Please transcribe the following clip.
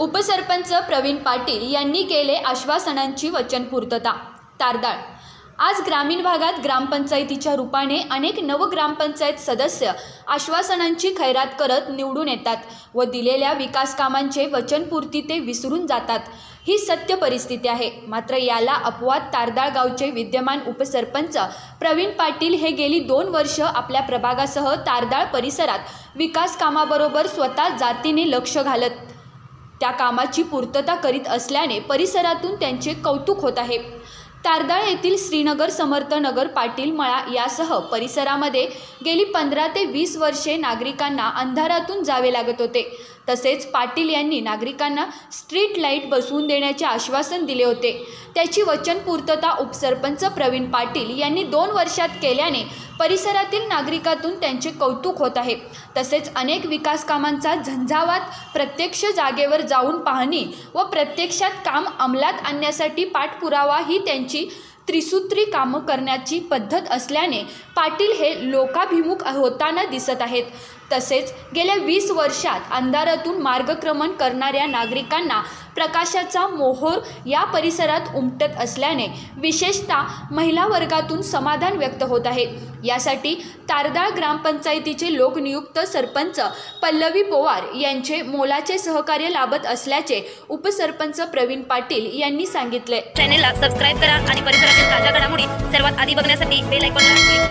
उपसरपंच प्रवीण पाटील यांनी केले आश्वासनांची वचनपूर्तता। तारदाळ आज ग्रामीण भागात ग्रामपंचायतीच्या रूपाने अनेक नवग्रामपंचायत सदस्य आश्वासनांची खैरात करत निवडून येतात व दिलेल्या विकास कामांचे वचनपूर्ती ते विसरून जातात। ही सत्य परिस्थिती आहे। मात्र याला अपवाद तारदाळ गावचे विद्यमान उपसरपंच प्रवीण पाटील हे गेली 2 वर्ष आपल्या प्रभागासह तारदाळ परिसरात विकास कामाबरोबर स्वतः जातीने लक्ष घालत त्या कामाची पूर्तता करीत असल्याने परिसरातून त्यांचे कौतुक होत आहे। तारदाळ येथील श्रीनगर समर्थ नगर पाटील मळा यासह परिसरामध्ये गेली 15 ते 20 वर्षे नागरिकांना अंधारातून जावे लागत होते। तसेच पाटील यांनी नागरिकांना स्ट्रीट लाईट बसवून देण्याचे आश्वासन दिले होते। त्याची वचनपूर्तता उपसरपंच प्रवीण पाटील यांनी 2 वर्षात केल्याने परिसरातील नागरिकातून त्यांचे कौतुक होत आहे। तसेच अनेक विकास कामांचा झंझावात प्रत्यक्ष जागेवर जाऊन पाहणी व प्रत्यक्षात काम अंमलात आणण्यासाठी पाठपुरावा ही त्यांची त्रिसूत्री कामं करण्याची पद्धत असल्याने पाटील हे लोकाभिमुख होताना दिसत आहेत। तसेच गेल्या 20 वर्षात अंधारातून मार्गक्रमण करणाऱ्या नागरिकांना प्रकाशाचा मोहोर या परिसरात उमटत असल्याने विशेषतः महिला वर्गातून समाधान व्यक्त होत आहे। यासाठी तारदाळ ग्रामपंचायतीचे लोकनियुक्त सरपंच पल्लवी पवार यांचे मोलाचे सहकार्य लाभत असल्याचे उपसरपंच प्रवीण पाटील यांनी सांगितले। चॅनेलला सबस्क्राइब करा आणि परिसरातील ताज्या घडामोडी सर्वात आधी बघण्यासाठी बेल आयकॉनला क्लिक